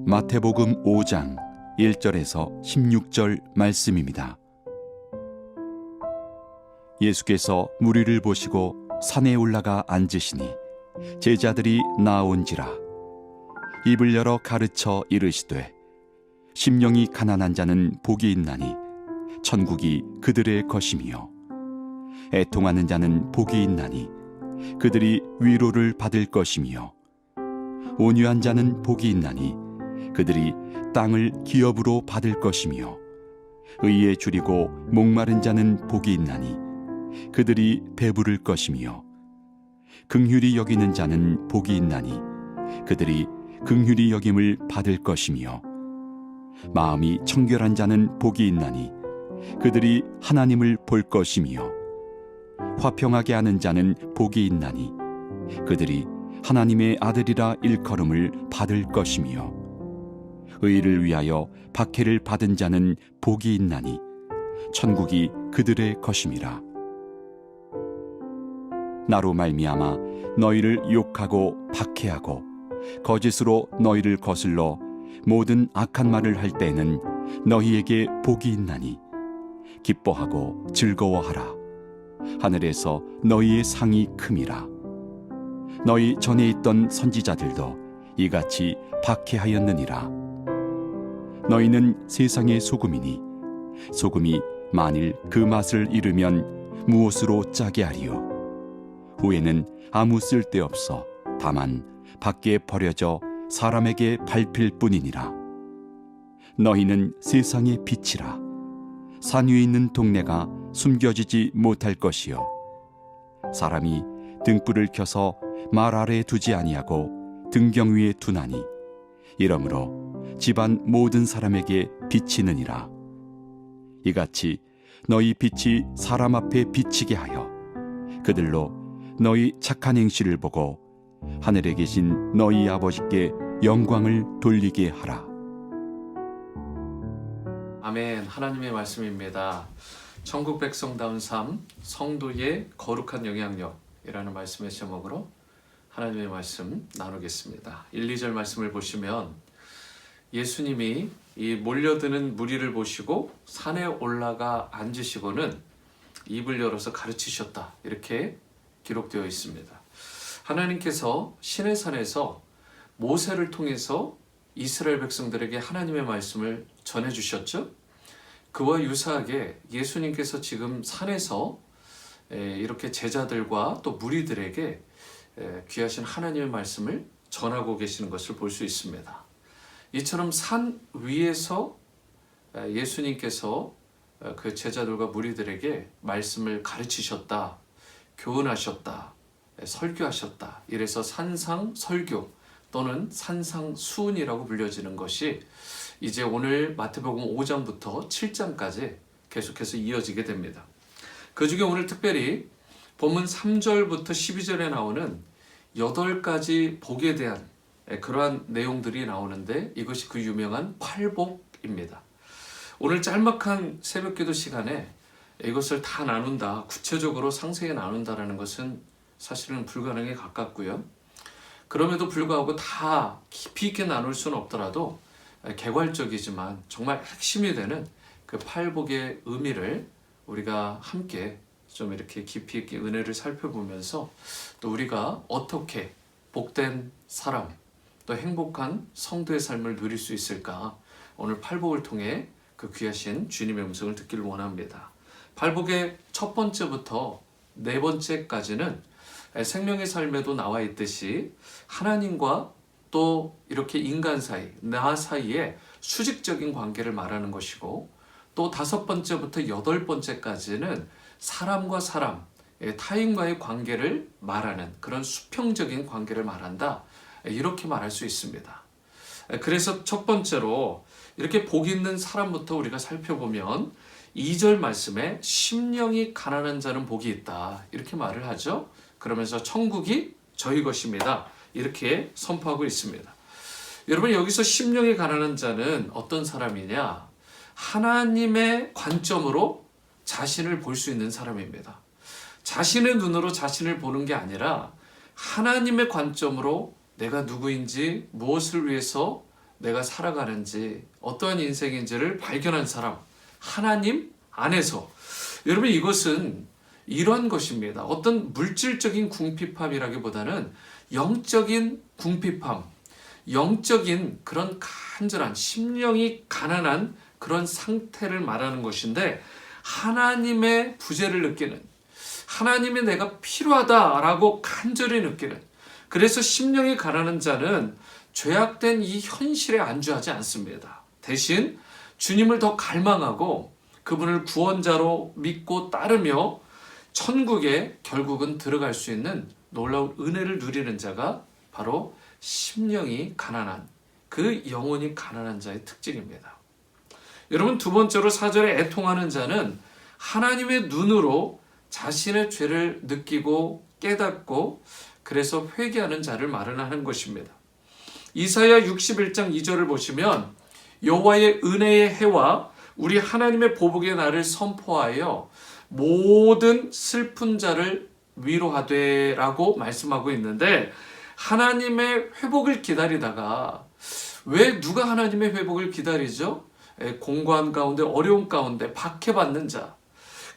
마태복음 5장 1절에서 16절 말씀입니다. 예수께서 무리를 보시고 산에 올라가 앉으시니 제자들이 나온지라. 입을 열어 가르쳐 이르시되 심령이 가난한 자는 복이 있나니 천국이 그들의 것이며, 애통하는 자는 복이 있나니 그들이 위로를 받을 것이며, 온유한 자는 복이 있나니 그들이 땅을 기업으로 받을 것이며, 의에 줄이고 목마른 자는 복이 있나니 그들이 배부를 것이며, 긍휼히 여기는 자는 복이 있나니 그들이 긍휼히 여김을 받을 것이며, 마음이 청결한 자는 복이 있나니 그들이 하나님을 볼 것이며, 화평하게 하는 자는 복이 있나니 그들이 하나님의 아들이라 일컬음을 받을 것이며, 의를 위하여 박해를 받은 자는 복이 있나니 천국이 그들의 것임이라. 나로 말미암아 너희를 욕하고 박해하고 거짓으로 너희를 거슬러 모든 악한 말을 할 때에는 너희에게 복이 있나니 기뻐하고 즐거워하라. 하늘에서 너희의 상이 큼이라. 너희 전에 있던 선지자들도 이같이 박해하였느니라. 너희는 세상의 소금이니 소금이 만일 그 맛을 잃으면 무엇으로 짜게 하리요? 후에는 아무 쓸데없어 다만 밖에 버려져 사람에게 밟힐 뿐이니라. 너희는 세상의 빛이라. 산 위에 있는 동네가 숨겨지지 못할 것이요, 사람이 등불을 켜서 말 아래에 두지 아니하고 등경 위에 두나니 이러므로 집안 모든 사람에게 비치느니라. 이같이 너희 빛이 사람 앞에 비치게 하여 그들로 너희 착한 행실을 보고 하늘에 계신 너희 아버지께 영광을 돌리게 하라. 아멘. 하나님의 말씀입니다. 천국 백성다운 삶, 성도의 거룩한 영향력이라는 말씀의 제목으로 하나님의 말씀 나누겠습니다. 1, 2절 말씀을 보시면 예수님이 이 몰려드는 무리를 보시고 산에 올라가 앉으시고는 입을 열어서 가르치셨다, 이렇게 기록되어 있습니다. 하나님께서 시내산에서 모세를 통해서 이스라엘 백성들에게 하나님의 말씀을 전해주셨죠. 그와 유사하게 예수님께서 지금 산에서 이렇게 제자들과 또 무리들에게 귀하신 하나님의 말씀을 전하고 계시는 것을 볼 수 있습니다. 이처럼 산 위에서 예수님께서 그 제자들과 무리들에게 말씀을 가르치셨다, 교훈하셨다, 설교하셨다. 이래서 산상 설교 또는 산상 수훈이라고 불려지는 것이 이제 오늘 마태복음 5장부터 7장까지 계속해서 이어지게 됩니다. 그 중에 오늘 특별히 본문 3절부터 12절에 나오는 8가지 복에 대한 그러한 내용들이 나오는데, 이것이 그 유명한 팔복입니다. 오늘 짤막한 새벽기도 시간에 이것을 다 나눈다, 구체적으로 상세히 나눈다라는 것은 사실은 불가능에 가깝고요. 그럼에도 불구하고 다 깊이 있게 나눌 수는 없더라도 개괄적이지만 정말 핵심이 되는 그 팔복의 의미를 우리가 함께 좀 이렇게 깊이 있게 은혜를 살펴보면서 또 우리가 어떻게 복된 사람, 또 행복한 성도의 삶을 누릴 수 있을까, 오늘 팔복을 통해 그 귀하신 주님의 음성을 듣기를 원합니다. 팔복의 첫 번째부터 네 번째까지는 생명의 삶에도 나와 있듯이 하나님과 또 이렇게 인간 사이, 나 사이에 수직적인 관계를 말하는 것이고, 또 5번째부터 8번째까지는 사람과 사람, 타인과의 관계를 말하는 그런 수평적인 관계를 말한다, 이렇게 말할 수 있습니다. 그래서 첫 번째로 이렇게 복 있는 사람부터 우리가 살펴보면 2절 말씀에 심령이 가난한 자는 복이 있다, 이렇게 말을 하죠. 그러면서 천국이 저희 것입니다, 이렇게 선포하고 있습니다. 여러분, 여기서 심령이 가난한 자는 어떤 사람이냐? 하나님의 관점으로 자신을 볼 수 있는 사람입니다. 자신의 눈으로 자신을 보는 게 아니라 하나님의 관점으로 내가 누구인지, 무엇을 위해서 내가 살아가는지 어떠한 인생인지를 발견한 사람, 하나님 안에서. 여러분, 이것은 이러한 것입니다. 어떤 물질적인 궁핍함이라기보다는 영적인 궁핍함, 영적인 그런 간절한, 심령이 가난한 그런 상태를 말하는 것인데, 하나님의 부재를 느끼는, 하나님이 내가 필요하다라고 간절히 느끼는, 그래서 심령이 가난한 자는 죄악된 이 현실에 안주하지 않습니다. 대신 주님을 더 갈망하고 그분을 구원자로 믿고 따르며 천국에 결국은 들어갈 수 있는 놀라운 은혜를 누리는 자가 바로 심령이 가난한, 그 영혼이 가난한 자의 특징입니다. 여러분, 두 번째로 4절에 애통하는 자는 하나님의 눈으로 자신의 죄를 느끼고 깨닫고 그래서 회개하는 자를 말하는 것입니다. 이사야 61장 2절을 보시면 여호와의 은혜의 해와 우리 하나님의 보복의 날을 선포하여 모든 슬픈 자를 위로하되 라고 말씀하고 있는데, 하나님의 회복을 기다리다가, 왜 누가 하나님의 회복을 기다리죠? 공고한 가운데, 어려운 가운데 박해받는 자,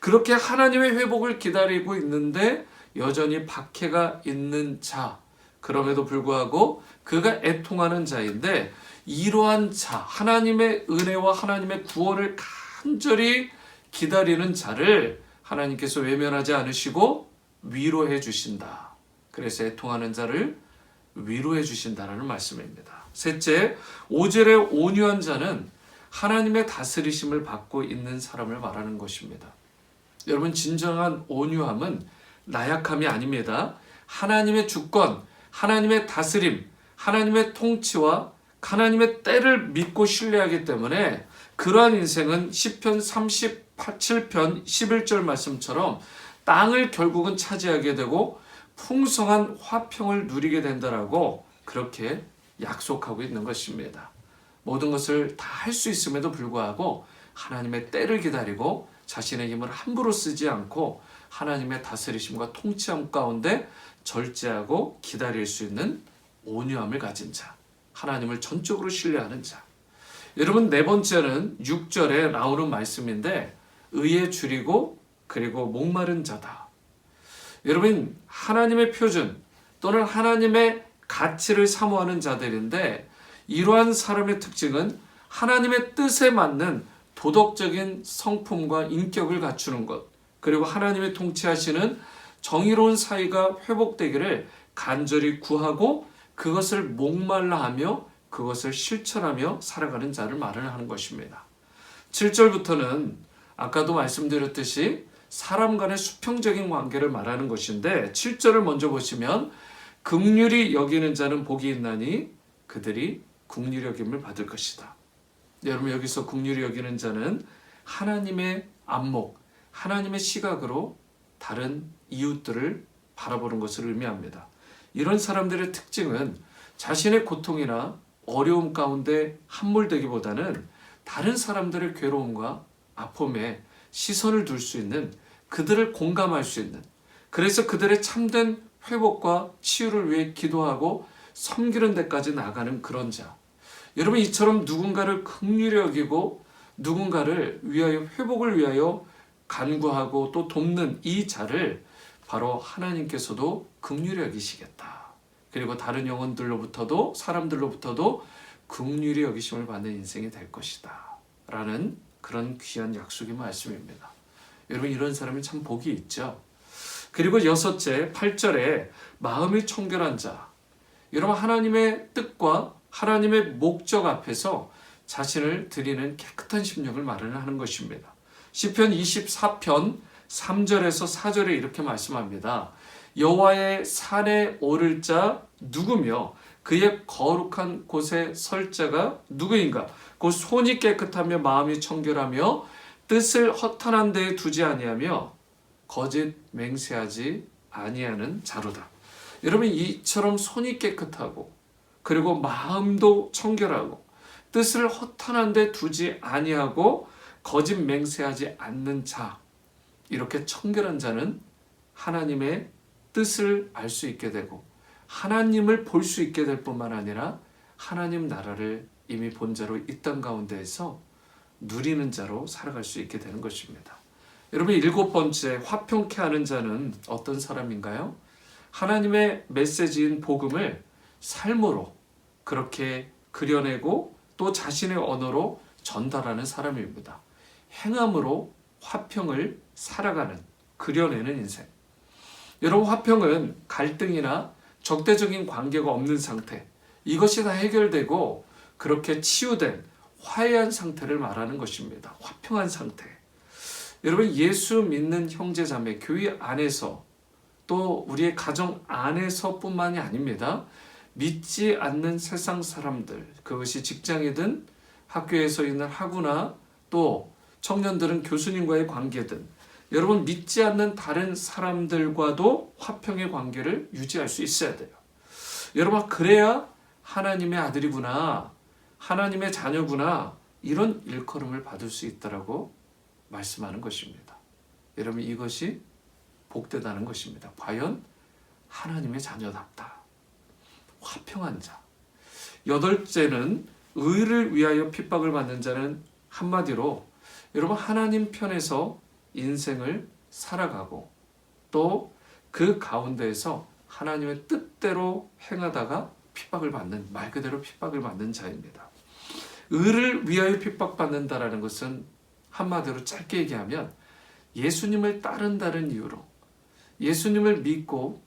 그렇게 하나님의 회복을 기다리고 있는데 여전히 박해가 있는 자, 그럼에도 불구하고 그가 애통하는 자인데, 이러한 자, 하나님의 은혜와 하나님의 구원을 간절히 기다리는 자를 하나님께서 외면하지 않으시고 위로해 주신다. 그래서 애통하는 자를 위로해 주신다라는 말씀입니다. 셋째, 5절의 온유한 자는 하나님의 다스리심을 받고 있는 사람을 말하는 것입니다. 여러분, 진정한 온유함은 나약함이 아닙니다. 하나님의 주권, 하나님의 다스림, 하나님의 통치와 하나님의 때를 믿고 신뢰하기 때문에 그러한 인생은 시편 37편 11절 말씀처럼 땅을 결국은 차지하게 되고 풍성한 화평을 누리게 된다라고 그렇게 약속하고 있는 것입니다. 모든 것을 다 할 수 있음에도 불구하고 하나님의 때를 기다리고 자신의 힘을 함부로 쓰지 않고 하나님의 다스리심과 통치함 가운데 절제하고 기다릴 수 있는 온유함을 가진 자, 하나님을 전적으로 신뢰하는 자. 여러분, 네 번째는 6절에 나오는 말씀인데, 의에 줄이고 그리고 목마른 자다. 여러분, 하나님의 표준 또는 하나님의 가치를 사모하는 자들인데, 이러한 사람의 특징은 하나님의 뜻에 맞는 도덕적인 성품과 인격을 갖추는 것, 그리고 하나님의 통치하시는 정의로운 사이가 회복되기를 간절히 구하고 그것을 목말라 하며 그것을 실천하며 살아가는 자를 말하는 것입니다. 7절부터는 아까도 말씀드렸듯이 사람 간의 수평적인 관계를 말하는 것인데, 7절을 먼저 보시면 긍휼히 여기는 자는 복이 있나니 그들이 긍휼히 여김을 받을 것이다. 여러분, 여기서 긍휼히 여기는 자는 하나님의 안목, 하나님의 시각으로 다른 이웃들을 바라보는 것을 의미합니다. 이런 사람들의 특징은 자신의 고통이나 어려움 가운데 함몰되기보다는 다른 사람들의 괴로움과 아픔에 시선을 둘 수 있는, 그들을 공감할 수 있는, 그래서 그들의 참된 회복과 치유를 위해 기도하고 섬기는 데까지 나가는 그런 자. 여러분, 이처럼 누군가를 긍휼히 여기고 누군가를 위하여, 회복을 위하여 간구하고 또 돕는 이 자를 바로 하나님께서도 긍휼히 여기시겠다. 그리고 다른 영혼들로부터도, 사람들로부터도 긍휼히 여기심을 받는 인생이 될 것이다 라는 그런 귀한 약속의 말씀입니다. 여러분, 이런 사람이 참 복이 있죠. 그리고 여섯째, 8절에 마음이 청결한 자. 여러분, 하나님의 뜻과 하나님의 목적 앞에서 자신을 드리는 깨끗한 심령을 마련하는 것입니다. 시편 24편 3절에서 4절에 이렇게 말씀합니다. 여호와의 산에 오를 자 누구며 그의 거룩한 곳에 설 자가 누구인가? 곧 손이 깨끗하며 마음이 청결하며 뜻을 허탄한 데에 두지 아니하며 거짓 맹세하지 아니하는 자로다. 여러분, 이처럼 손이 깨끗하고 그리고 마음도 청결하고 뜻을 허탄한 데 두지 아니하고 거짓 맹세하지 않는 자, 이렇게 청결한 자는 하나님의 뜻을 알 수 있게 되고 하나님을 볼 수 있게 될 뿐만 아니라 하나님 나라를 이미 본 자로 이 땅 가운데에서 누리는 자로 살아갈 수 있게 되는 것입니다. 여러분, 7번째, 화평케 하는 자는 어떤 사람인가요? 하나님의 메시지인 복음을 삶으로 그렇게 그려내고 또 자신의 언어로 전달하는 사람입니다. 행함으로 화평을 살아가는, 그려내는 인생. 여러분, 화평은 갈등이나 적대적인 관계가 없는 상태, 이것이 다 해결되고 그렇게 치유된 화해한 상태를 말하는 것입니다. 화평한 상태. 여러분, 예수 믿는 형제자매, 교회 안에서 또 우리의 가정 안에서뿐만이 아닙니다. 믿지 않는 세상 사람들, 그것이 직장이든 학교에서 있는 학우나 또 청년들은 교수님과의 관계든, 여러분, 믿지 않는 다른 사람들과도 화평의 관계를 유지할 수 있어야 돼요. 여러분, 그래야 하나님의 아들이구나, 하나님의 자녀구나, 이런 일컬음을 받을 수 있다라고 말씀하는 것입니다. 여러분, 이것이 복되다는 것입니다. 과연 하나님의 자녀답다. 화평한 자. 8째는 의를 위하여 핍박을 받는 자는 한마디로 여러분, 하나님 편에서 인생을 살아가고 또 그 가운데에서 하나님의 뜻대로 행하다가 핍박을 받는, 말 그대로 핍박을 받는 자입니다. 의를 위하여 핍박받는다라는 것은 한마디로 짧게 얘기하면 예수님을 따른다는 이유로, 예수님을 믿고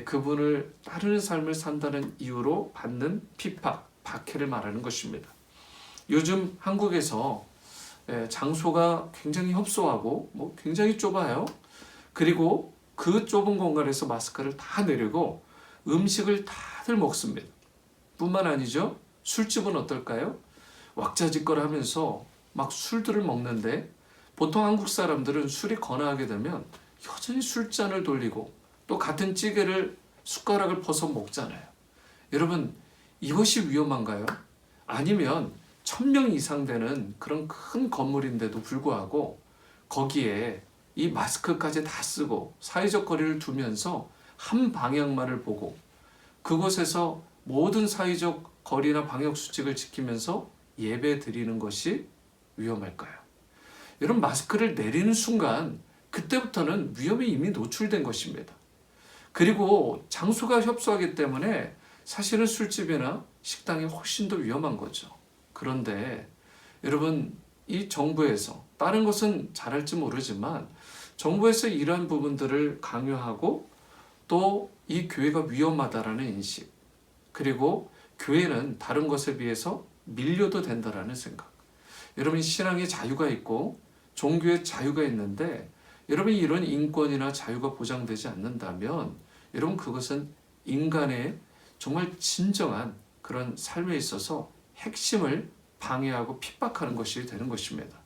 그분을 따르는 삶을 산다는 이유로 받는 핍박, 박해를 말하는 것입니다. 요즘 한국에서 장소가 굉장히 협소하고 굉장히 좁아요. 그리고 그 좁은 공간에서 마스크를 다 내리고 음식을 다들 먹습니다. 뿐만 아니죠. 술집은 어떨까요? 왁자지껄 하면서 막 술들을 먹는데, 보통 한국 사람들은 술이 건아하게 되면 여전히 술잔을 돌리고 또 같은 찌개를 숟가락을 퍼서 먹잖아요. 여러분, 이것이 위험한가요? 아니면 1000명 이상 되는 그런 큰 건물인데도 불구하고 거기에 이 마스크까지 다 쓰고 사회적 거리를 두면서 한 방향만을 보고 그곳에서 모든 사회적 거리나 방역수칙을 지키면서 예배 드리는 것이 위험할까요? 여러분, 마스크를 내리는 순간 그때부터는 위험에 이미 노출된 것입니다. 그리고 장소가 협소하기 때문에 사실은 술집이나 식당이 훨씬 더 위험한 거죠. 그런데 여러분, 이 정부에서, 다른 것은 잘할지 모르지만 정부에서 이러한 부분들을 강요하고 또 이 교회가 위험하다라는 인식, 그리고 교회는 다른 것에 비해서 밀려도 된다라는 생각. 여러분, 신앙의 자유가 있고 종교의 자유가 있는데 여러분이 이런 인권이나 자유가 보장되지 않는다면 여러분, 그것은 인간의 정말 진정한 그런 삶에 있어서 핵심을 방해하고 핍박하는 것이 되는 것입니다.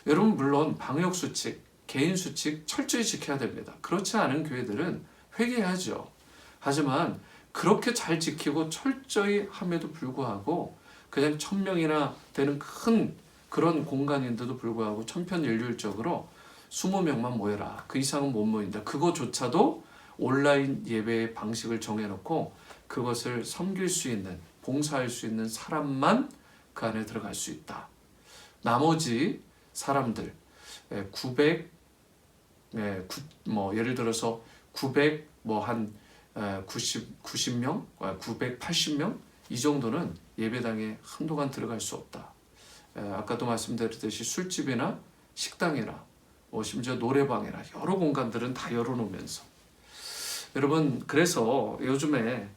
여러분, 물론 방역수칙, 개인수칙 철저히 지켜야 됩니다. 그렇지 않은 교회들은 회개해야죠. 하지만 그렇게 잘 지키고 철저히 함에도 불구하고 그냥 1000명이나 되는 큰 그런 공간인데도 불구하고 천편일률적으로 20명만 모여라, 그 이상은 못 모인다, 그거조차도 온라인 예배의 방식을 정해놓고 그것을 섬길 수 있는, 봉사할 수 있는 사람만 그 안에 들어갈 수 있다. 나머지 사람들 예를 들어서 90명, 980명 이 정도는 예배당에 한동안 들어갈 수 없다. 아까도 말씀드렸듯이 술집이나 식당이나 심지어 노래방이나 여러 공간들은 다 열어놓으면서, 여러분, 그래서 요즘에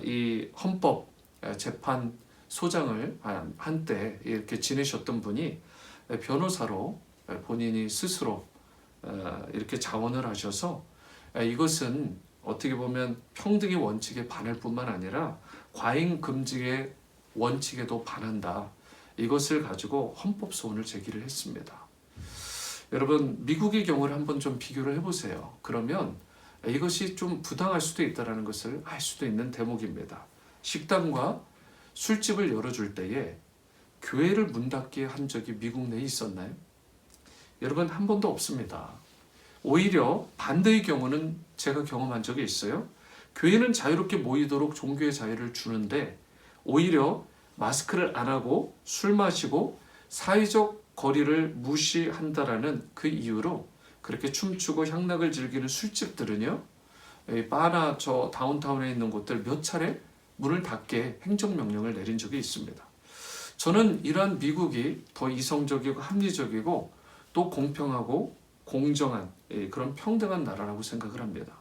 이 헌법 재판소장을 한때 이렇게 지내셨던 분이 변호사로 본인이 스스로 이렇게 자원을 하셔서 이것은 어떻게 보면 평등의 원칙에 반할 뿐만 아니라 과잉 금지의 원칙에도 반한다. 이것을 가지고 헌법 소원을 제기를 했습니다. 여러분, 미국의 경우를 한번 좀 비교를 해보세요. 그러면 이것이 좀 부당할 수도 있다는 것을 알 수도 있는 대목입니다. 식당과 술집을 열어줄 때에 교회를 문 닫게 한 적이 미국 내에 있었나요? 여러분, 한 번도 없습니다. 오히려 반대의 경우는 제가 경험한 적이 있어요. 교회는 자유롭게 모이도록 종교의 자유를 주는데 오히려 마스크를 안 하고 술 마시고 사회적 거리를 무시한다라는 그 이유로 그렇게 춤추고 향락을 즐기는 술집들은요, 바나 저 다운타운에 있는 곳들 몇 차례 문을 닫게 행정명령을 내린 적이 있습니다. 저는 이러한 미국이 더 이성적이고 합리적이고 또 공평하고 공정한 그런 평등한 나라라고 생각을 합니다.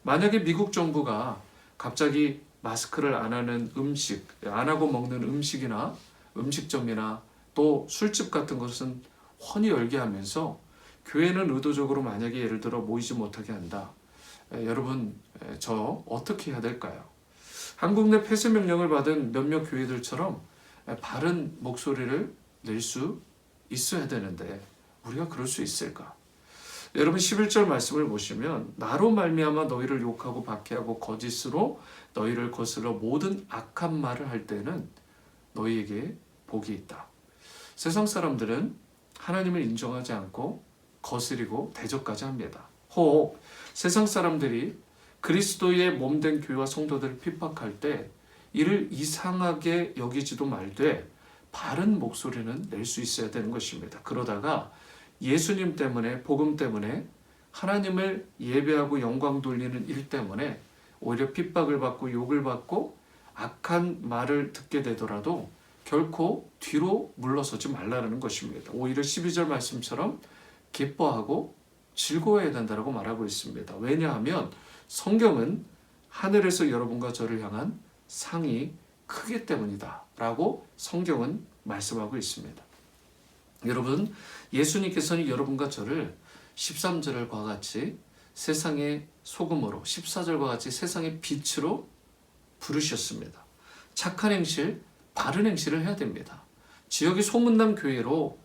만약에 미국 정부가 갑자기 마스크를 안 하는 음식, 안 하고 먹는 음식이나 음식점이나 또 술집 같은 것은 훤히 열게 하면서 교회는 의도적으로 만약에 예를 들어 모이지 못하게 한다. 여러분, 저 어떻게 해야 될까요? 한국 내 폐쇄 명령을 받은 몇몇 교회들처럼 바른 목소리를 낼 수 있어야 되는데 우리가 그럴 수 있을까? 여러분 11절 말씀을 보시면 나로 말미암아 너희를 욕하고 박해하고 거짓으로 너희를 거슬러 모든 악한 말을 할 때는 너희에게 복이 있다. 세상 사람들은 하나님을 인정하지 않고 거스리고 대적까지 합니다. 혹 세상 사람들이 그리스도의 몸된 교회와 성도들을 핍박할 때 이를 이상하게 여기지도 말되 바른 목소리는 낼 수 있어야 되는 것입니다. 그러다가 예수님 때문에 복음 때문에 하나님을 예배하고 영광 돌리는 일 때문에 오히려 핍박을 받고 욕을 받고 악한 말을 듣게 되더라도 결코 뒤로 물러서지 말라는 것입니다. 오히려 12절 말씀처럼 기뻐하고 즐거워해야 된다고 말하고 있습니다. 왜냐하면 성경은 하늘에서 여러분과 저를 향한 상이 크기 때문이다 라고 성경은 말씀하고 있습니다. 여러분, 예수님께서는 여러분과 저를 13절과 같이 세상의 소금으로 14절과 같이 세상의 빛으로 부르셨습니다. 착한 행실, 바른 행실을 해야 됩니다. 지역이 소문난 교회로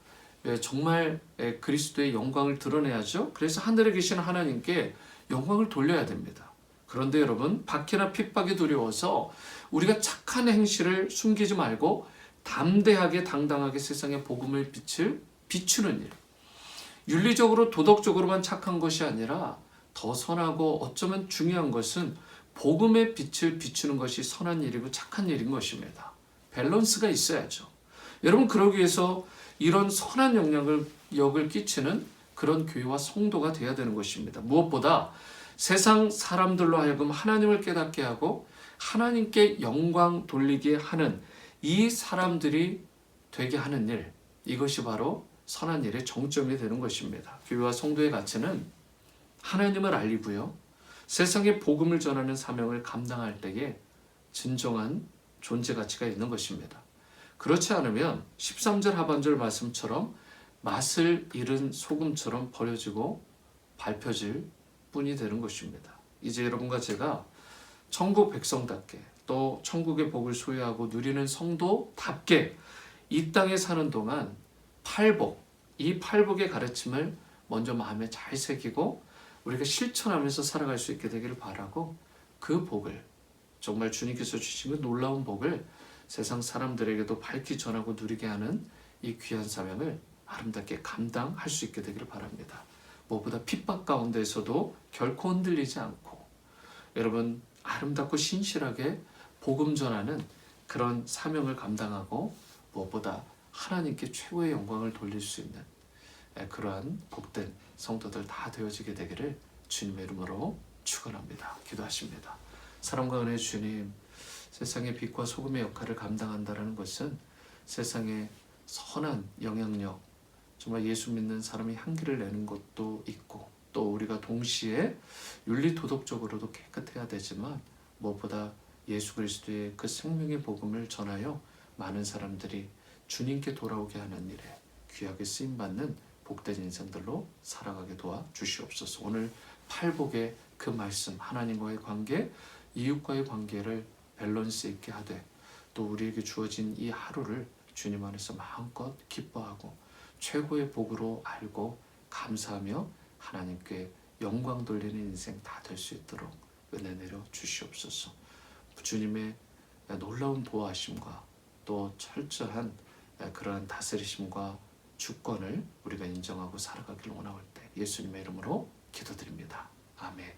정말 그리스도의 영광을 드러내야죠. 그래서 하늘에 계신 하나님께 영광을 돌려야 됩니다. 그런데 여러분, 박해나 핍박이 두려워서 우리가 착한 행실을 숨기지 말고 담대하게 당당하게 세상의 복음을 비추는 일. 윤리적으로 도덕적으로만 착한 것이 아니라 더 선하고 어쩌면 중요한 것은 복음의 빛을 비추는 것이 선한 일이고 착한 일인 것입니다. 밸런스가 있어야죠. 여러분, 그러기 위해서 이런 선한 영향력을 끼치는 그런 교회와 성도가 되어야 되는 것입니다. 무엇보다 세상 사람들로 하여금 하나님을 깨닫게 하고 하나님께 영광 돌리게 하는 이 사람들이 되게 하는 일, 이것이 바로 선한 일의 정점이 되는 것입니다. 교회와 성도의 가치는 하나님을 알리고요, 세상에 복음을 전하는 사명을 감당할 때에 진정한 존재 가치가 있는 것입니다. 그렇지 않으면 13절 하반절 말씀처럼 맛을 잃은 소금처럼 버려지고 밟혀질 뿐이 되는 것입니다. 이제 여러분과 제가 천국 백성답게 또 천국의 복을 소유하고 누리는 성도답게 이 땅에 사는 동안 팔복, 이 팔복의 가르침을 먼저 마음에 잘 새기고 우리가 실천하면서 살아갈 수 있게 되기를 바라고, 그 복을, 정말 주님께서 주신 그 놀라운 복을 세상 사람들에게도 밝히 전하고 누리게 하는 이 귀한 사명을 아름답게 감당할 수 있게 되기를 바랍니다. 무엇보다 핍박 가운데서도 결코 흔들리지 않고 여러분 아름답고 신실하게 복음 전하는 그런 사명을 감당하고 무엇보다 하나님께 최고의 영광을 돌릴 수 있는 그러한 복된 성도들 다 되어지게 되기를 주님의 이름으로 축원합니다. 기도하십니다. 사랑과 은혜의 주님, 세상의 빛과 소금의 역할을 감당한다는 것은 세상에 선한 영향력, 정말 예수 믿는 사람이 향기를 내는 것도 있고 또 우리가 동시에 윤리 도덕적으로도 깨끗해야 되지만 무엇보다 예수 그리스도의 그 생명의 복음을 전하여 많은 사람들이 주님께 돌아오게 하는 일에 귀하게 쓰임받는 복된 인생들로 살아가게 도와 주시옵소서. 오늘 팔복의 그 말씀, 하나님과의 관계, 이웃과의 관계를 밸런스 있게 하되 또 우리에게 주어진 이 하루를 주님 안에서 마음껏 기뻐하고 최고의 복으로 알고 감사하며 하나님께 영광 돌리는 인생 다 될 수 있도록 은혜 내려 주시옵소서. 주님의 놀라운 보호하심과 또 철저한 그러한 다스리심과 주권을 우리가 인정하고 살아가기를 원할 때 예수님의 이름으로 기도드립니다. 아멘.